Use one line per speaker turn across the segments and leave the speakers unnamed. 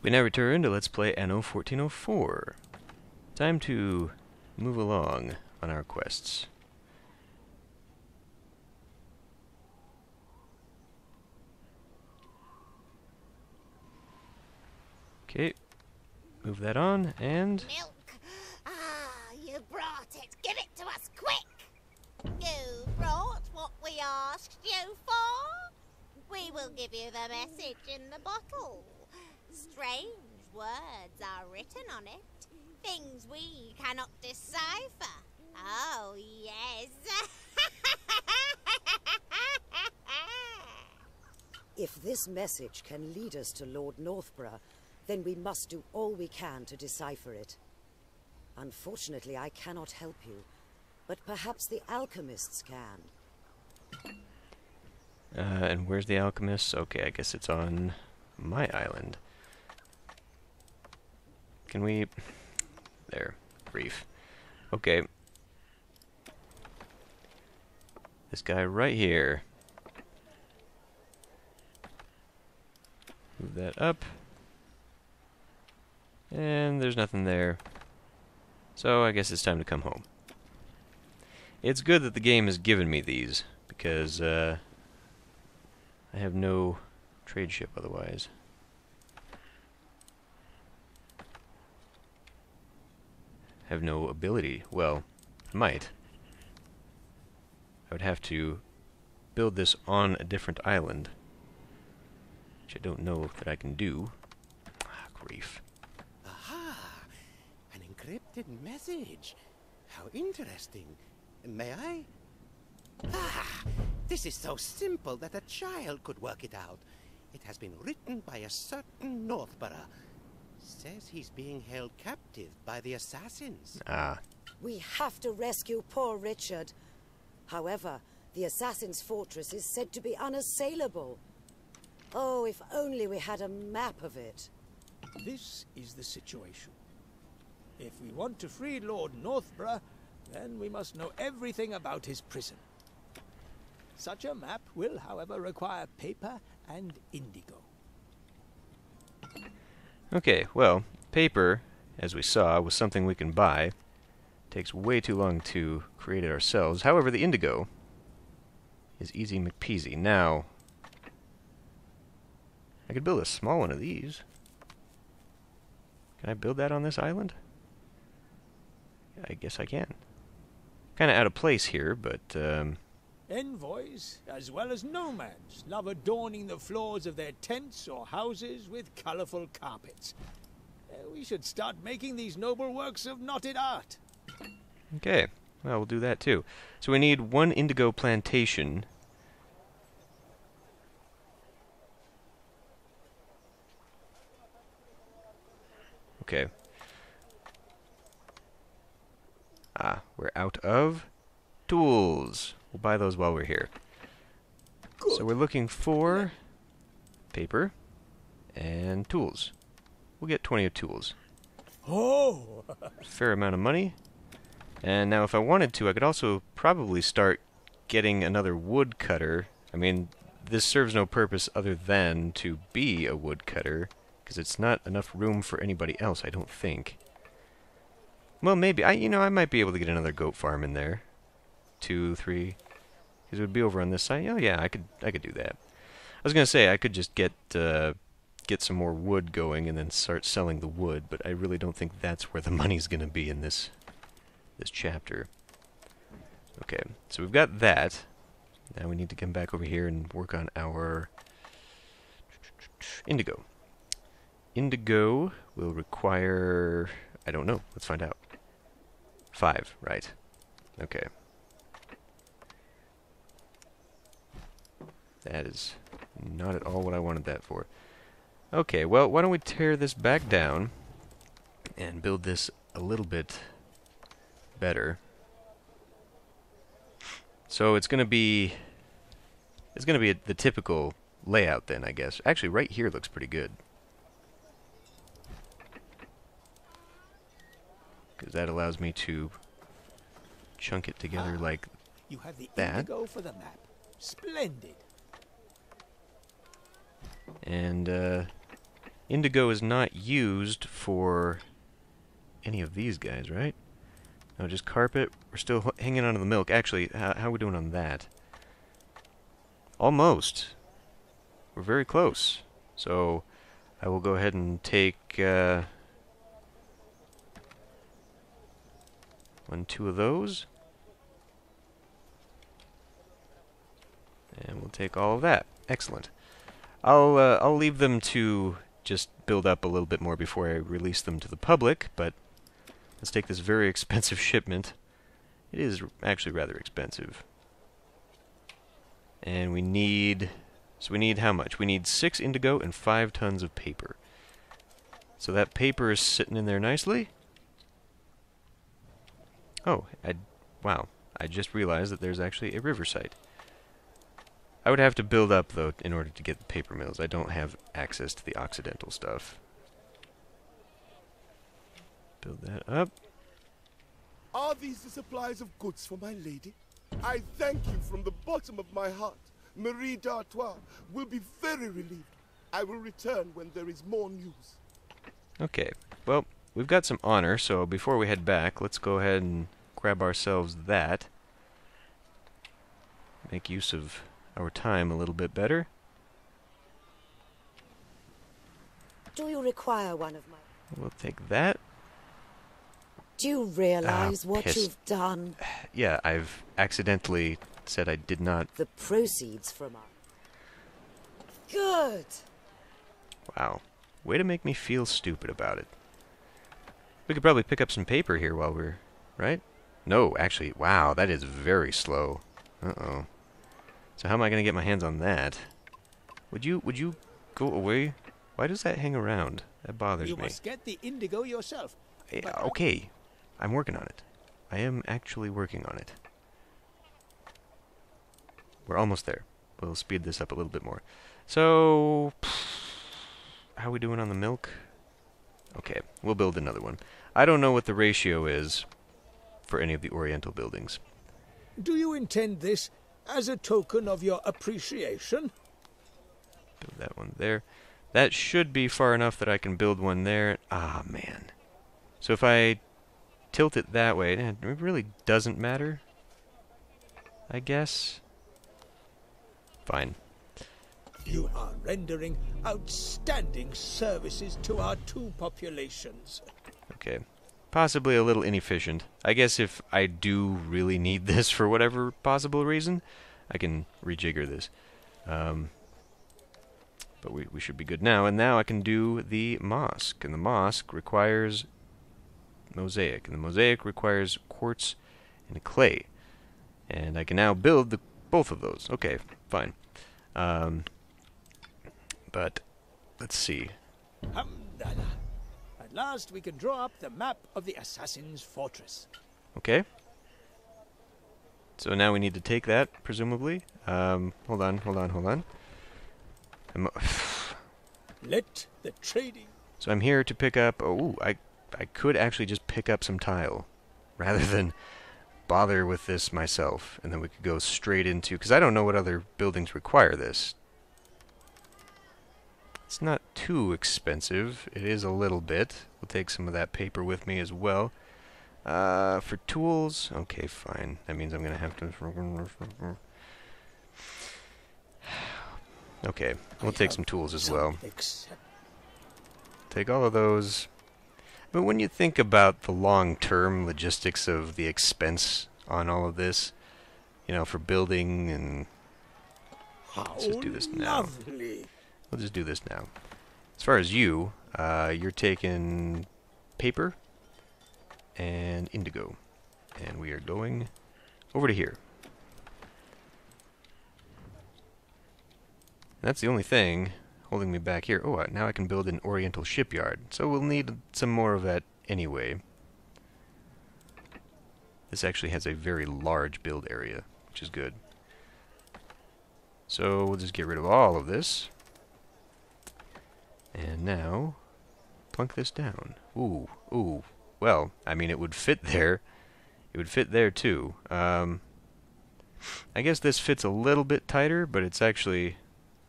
We now return to Let's Play Anno 1404. Time to move along on our quests. Okay, move that on, and...
Milk! Ah, you brought it! Give it to us, quick! You brought what we asked you for? We will give you the message in the bottle. Strange words are written on it. Things we cannot decipher. Oh, yes.
If this message can lead us to Lord Northborough, then we must do all we can to decipher it. Unfortunately, I cannot help you, but perhaps the alchemists can.
And where's the alchemist? Okay, I guess it's on my island. Can we... There. Brief. Okay. This guy right here. Move that up. And there's nothing there. So I guess it's time to come home. It's good that the game has given me these, because I have no trade ship otherwise. Have no ability. Well, I might. I would have to build this on a different island, which I don't know that I can do. Ah, grief.
Aha! An encrypted message. How interesting. May I? Ah! This is so simple that a child could work it out. It has been written by a certain Northborough. Says he's being held captive by the assassins.
Ah.
We have to rescue poor Richard. However, the assassin's fortress is said to be unassailable. Oh, if only we had a map of it.
This is the situation. If we want to free Lord Northborough, then we must know everything about his prison. Such a map will, however, require paper and indigo.
Okay, well, paper, as we saw, was something we can buy. Takes way too long to create it ourselves. However, the indigo is easy McPeasy. Now, I could build a small one of these. Can I build that on this island? I guess I can. Kind of out of place here, but...
Envoys, as well as nomads, love adorning the floors of their tents or houses with colorful carpets. We should start making these noble works of knotted art.
Okay, well, we'll do that too. So we need one indigo plantation. Okay. Ah, we're out of tools. We'll buy those while we're here. Good. So we're looking for paper and tools. We'll get 20 of tools.
Oh!
Fair amount of money. And now if I wanted to, I could also probably start getting another woodcutter. I mean, this serves no purpose other than to be a woodcutter, because it's not enough room for anybody else, I don't think. Well, maybe. I might be able to get another goat farm in there. 2, 3. Because it would be over on this side. Oh yeah, I could do that. I was gonna say I could just get some more wood going and then start selling the wood, but I really don't think that's where the money's gonna be in this chapter. Okay, so we've got that. Now we need to come back over here and work on our indigo. Indigo will require... I don't know. Let's find out. 5, right. Okay. That is not at all what I wanted that for. Okay, well, why don't we tear this back down and build this a little bit better. So it's going to be the typical layout then, I guess. Actually, right here looks pretty good. Because that allows me to chunk it together like
You have the
that.
indigo for the map. Splendid.
And Indigo is not used for any of these guys, right? No, just carpet. We're still hanging on to the milk. Actually, how are we doing on that? Almost. We're very close. So I will go ahead and take 1, 2 of those. And we'll take all of that. Excellent. I'll leave them to just build up a little bit more before I release them to the public, but let's take this very expensive shipment. It is actually rather expensive. And we need how much? We need 6 indigo and 5 tons of paper. So that paper is sitting in there nicely. Oh, wow. I just realized that there's actually a river site. I would have to build up, though, in order to get the paper mills. I don't have access to the Occidental stuff. Build that up.
Are these the supplies of goods for my lady? I thank you from the bottom of my heart. Marie d'Artois will be very relieved. I will return when there is more news.
Okay, well, we've got some honor, so before we head back, let's go ahead and grab ourselves that. Make use of our time a little bit better.
Do you require one of my...
We'll take that.
Do you realize what
piss.
you've done?
Yeah, I've accidentally said I did not.
The proceeds from our... Good!
Wow. Way to make me feel stupid about it. We could probably pick up some paper here while we're... Right? No, actually, wow, that is very slow. Uh-oh. So how am I going to get my hands on that? Would you go away? Why does that hang around? That bothers me.
You must get the indigo yourself.
Yeah, okay. I'm working on it. I am actually working on it. We're almost there. We'll speed this up a little bit more. So, how are we doing on the milk? Okay, we'll build another one. I don't know what the ratio is for any of the Oriental buildings.
Do you intend this as a token of your appreciation?
Build that one there. That should be far enough that I can build one there. Ah, man. So if I tilt it that way, it really doesn't matter, I guess. Fine.
You are rendering outstanding services to our two populations.
Okay. Possibly a little inefficient. I guess if I do really need this for whatever possible reason, I can rejigger this. But we should be good now. And now I can do the mosque. And the mosque requires mosaic. And the mosaic requires quartz and clay. And I can now build both of those. Okay, fine. But let's see.
Hamdallah. At last we can draw up the map of the assassin's fortress.
Okay. So now we need to take that, presumably. Hold on.
Let the trading...
So I'm here to pick up... Oh, I could actually just pick up some tile, rather than bother with this myself. And then we could go straight into... Because I don't know what other buildings require this. It's not too expensive. It is a little bit. We'll take some of that paper with me as well. For tools... Okay, fine. That means I'm going to have to... Okay, we'll take some tools as well. Take all of those. But when you think about the long-term logistics of the expense on all of this, you know, for building and... Let's just do this now.
Lovely.
We'll just do this now. As far as you, you're taking paper and indigo. And we are going over to here. That's the only thing holding me back here. Oh, now I can build an Oriental shipyard. So we'll need some more of that anyway. This actually has a very large build area, which is good. So we'll just get rid of all of this. And now, plunk this down. Ooh, ooh. Well, I mean, it would fit there. It would fit there, too. I guess this fits a little bit tighter, but it's actually...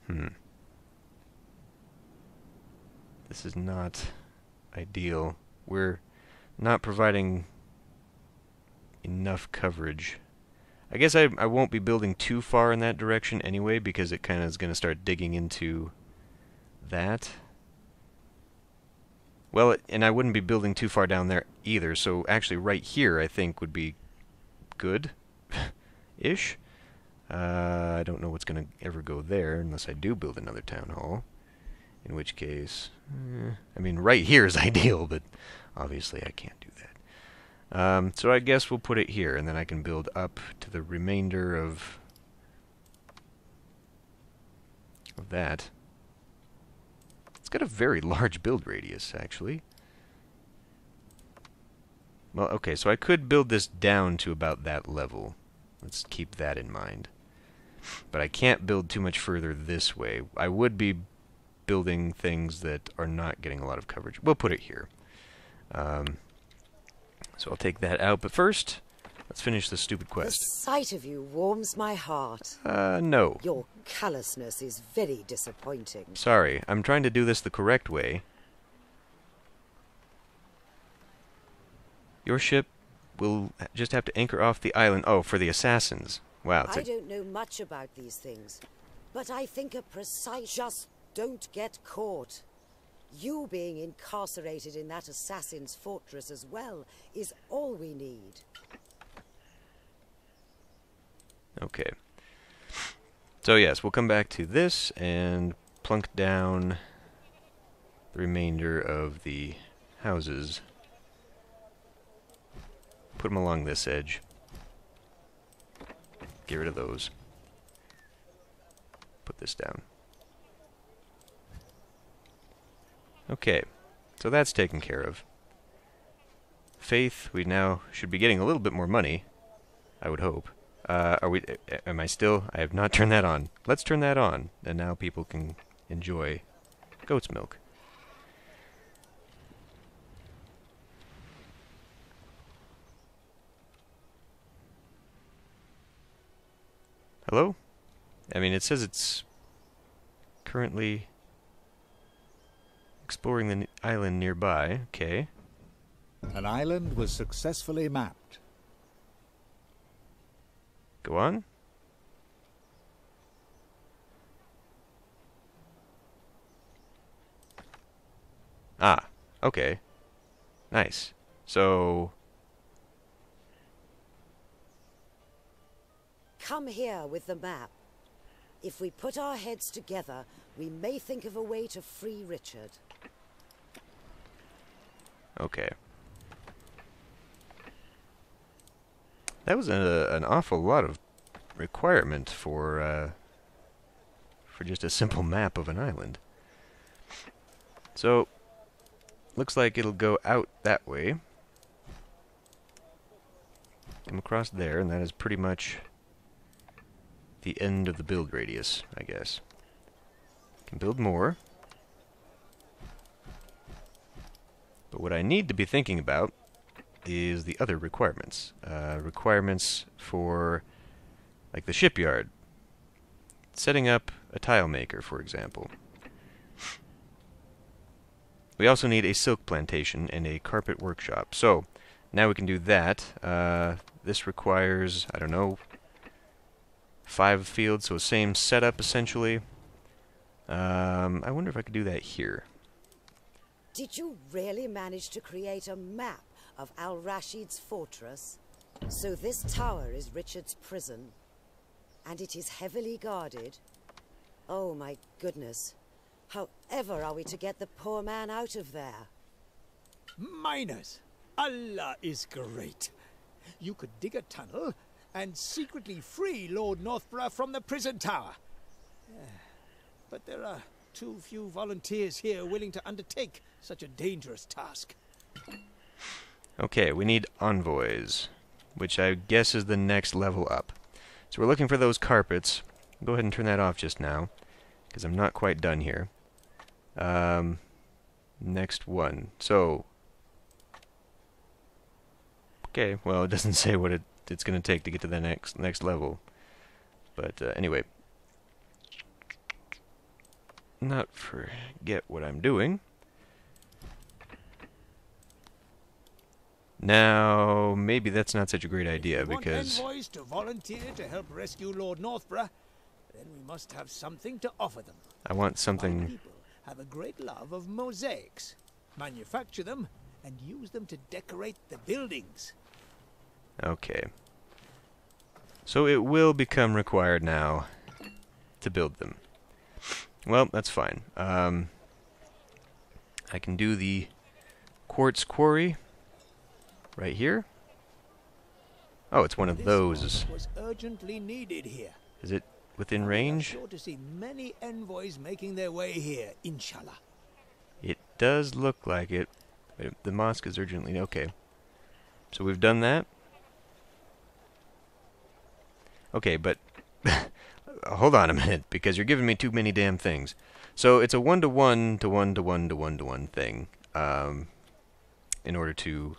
The This is not ideal. We're not providing enough coverage. I guess I won't be building too far in that direction anyway, because it kind of is going to start digging into that. Well, and I wouldn't be building too far down there either, so actually right here I think would be good-ish. I don't know what's going to ever go there unless I do build another town hall. In which case, I mean, right here is ideal, but obviously I can't do that. So I guess we'll put it here, and then I can build up to the remainder of that. It's got a very large build radius, actually. Well, okay, so I could build this down to about that level. Let's keep that in mind. But I can't build too much further this way. I would be building things that are not getting a lot of coverage. We'll put it here. So I'll take that out, but first, let's finish this stupid quest.
The sight of you warms my heart.
No.
Your callousness is very disappointing.
Sorry, I'm trying to do this the correct way. Your ship will just have to anchor off the island. Oh, for the assassins. Wow.
I don't know much about these things, but I think a precise... Just don't get caught. You being incarcerated in that assassin's fortress as well is all we need.
Okay. So yes, we'll come back to this and plunk down the remainder of the houses. Put them along this edge. Get rid of those. Put this down. Okay, so that's taken care of. Faith, we now should be getting a little bit more money, I would hope. Are we? Am I still? I have not turned that on. Let's turn that on, and now people can enjoy goat's milk. Hello? I mean, it says it's currently exploring the island nearby. Okay.
An island was successfully mapped.
Go on. Ah, okay. Nice. So...
Come here with the map. If we put our heads together, we may think of a way to free Richard.
Okay. That was an awful lot of requirement for just a simple map of an island. So, looks like it'll go out that way. Come across there, and that is pretty much the end of the build radius, I guess. Can build more. But what I need to be thinking about is the other requirements. Requirements for, like, the shipyard. Setting up a tile maker, for example. We also need a silk plantation and a carpet workshop. So, now we can do that. This requires, I don't know, 5 fields, so same setup, essentially. I wonder if I could do that here.
Did you really manage to create a map of Al-Rashid's fortress? So this tower is Richard's prison, and it is heavily guarded? Oh my goodness. However are we to get the poor man out of there?
Miners! Allah is great. You could dig a tunnel and secretly free Lord Northborough from the prison tower. But there are too few volunteers here willing to undertake such a dangerous task.
Okay, we need envoys, which I guess is the next level up. So we're looking for those carpets. Go ahead and turn that off just now, because I'm not quite done here. Next one. So, okay, well, it doesn't say what it's going to take to get to the next level. But anyway, not forget what I'm doing. Now, maybe that's not such a great idea,
If we want
because
envoys to volunteer to help rescue Lord Northborough, then we must have something to offer them.
I want
My
something...
people have a great love of mosaics. Manufacture them and use them to decorate the buildings.
Okay. So it will become required now to build them. Well, that's fine. I can do the quartz quarry right here. Oh, it's one of
This
those.
one was urgently needed here.
Is it within
We are
range?
sure to see many envoys making their way here, inshallah.
It does look like it. But the mosque is urgently... Okay. So we've done that. Okay, but... hold on a minute, because you're giving me too many damn things. So it's a 1-to-1 to 1-to-1 to 1-to-1 thing. In order to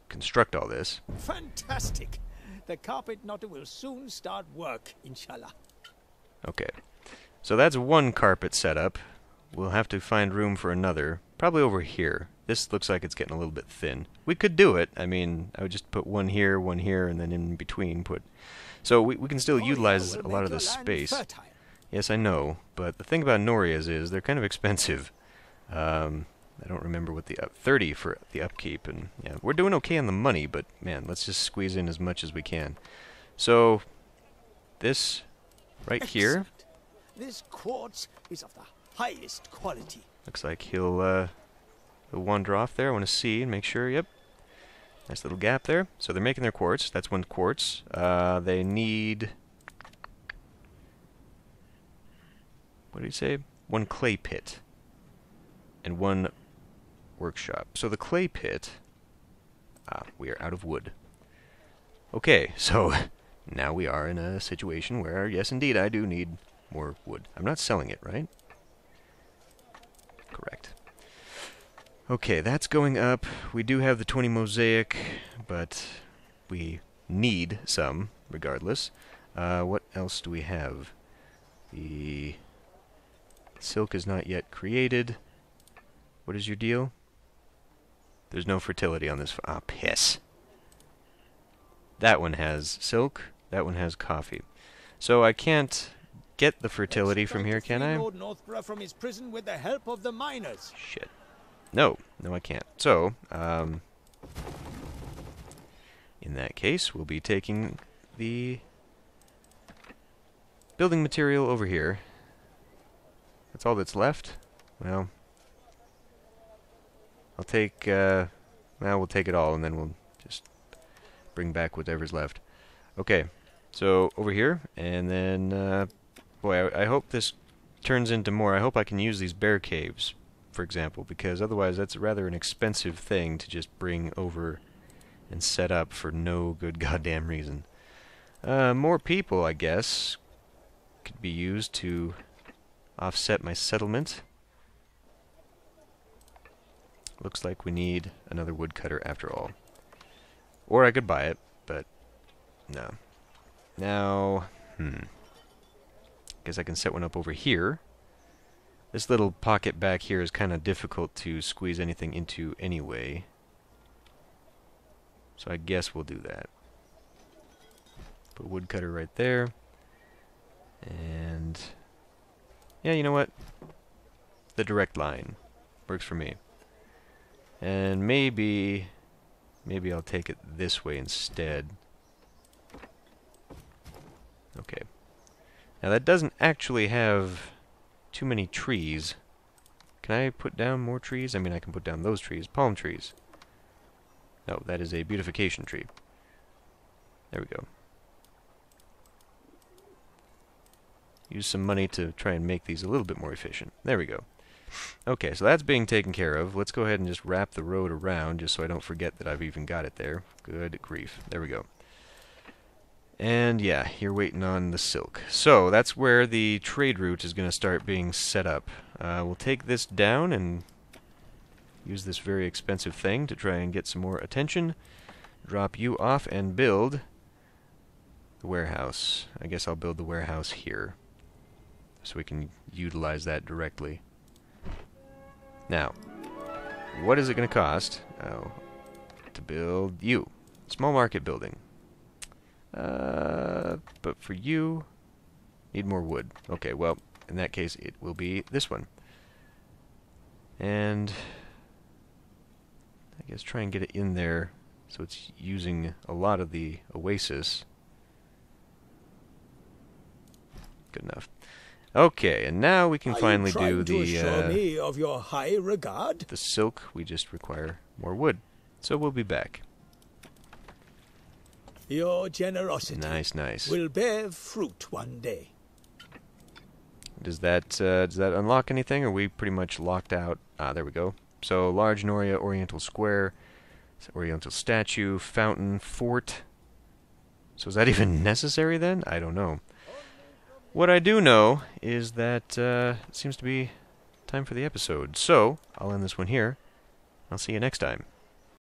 construct all this.
Fantastic! The carpet knotter will soon start work, inshallah.
Okay. So that's one carpet setup. We'll have to find room for another. Probably over here. This looks like it's getting a little bit thin. We could do it. I mean, I would just put one here, and then in between put... So we can still utilize a lot of this space.
Fertile.
Yes, I know. But the thing about Norias is they're kind of expensive. I don't remember what the 30 for the upkeep, and yeah, we're doing okay on the money, but man, let's just squeeze in as much as we can. So this right here
Excellent. This quartz is of the highest quality.
looks like he'll wander off there. I want to see and make sure. Yep, nice little gap there. So they're making their quartz. That's one quartz. They need, what did he say? One clay pit and one workshop. So the clay pit, we are out of wood. Okay, so now we are in a situation where, yes indeed, I do need more wood. I'm not selling it, right? Correct. Okay, that's going up. We do have the 20 mosaic, but we need some, regardless. What else do we have? The silk is not yet created. What is your deal? There's no fertility on this. Ah, piss. That one has silk. That one has coffee. So I can't get the fertility from here, can I?
Lord Northborough from his prison with the help of the miners.
Shit. No, I can't. So, in that case, we'll be taking the building material over here. That's all that's left. Well, I'll take, well, we'll take it all, and then we'll just bring back whatever's left. Okay, so over here, and then, boy, I hope this turns into more. I hope I can use these bear caves, for example, because otherwise that's rather an expensive thing to just bring over and set up for no good goddamn reason. More people, I guess, could be used to offset my settlement. Looks like we need another woodcutter after all. Or I could buy it, but no. Now, guess I can set one up over here. This little pocket back here is kind of difficult to squeeze anything into anyway. So I guess we'll do that. Put woodcutter right there. And yeah, you know what? The direct line works for me. And maybe I'll take it this way instead. Okay. Now that doesn't actually have too many trees. Can I put down more trees? I mean, I can put down those trees. Palm trees. No, that is a beautification tree. There we go. Use some money to try and make these a little bit more efficient. There we go. Okay, so that's being taken care of. Let's go ahead and just wrap the road around, just so I don't forget that I've even got it there. Good grief. There we go. And yeah, you're waiting on the silk. So that's where the trade route is going to start being set up. We'll take this down and use this very expensive thing to try and get some more attention. Drop you off and build the warehouse. I guess I'll build the warehouse here, so we can utilize that directly. Now, what is it going to cost? Oh, to build you. Small market building. But for you, need more wood. Okay, well, in that case, it will be this one. And I guess try and get it in there so it's using a lot of the oasis. Good enough. Okay, and now we can finally do the
assure me of your high regard?
the silk. We just require more wood. So we'll be back.
Your generosity
Nice.
will bear fruit one day.
Does that unlock anything, or are we pretty much locked out? Ah, there we go. So large Noria Oriental Square, Oriental statue, fountain, fort. So is that even necessary then? I don't know. What I do know is that it seems to be time for the episode. So I'll end this one here. I'll see you next time.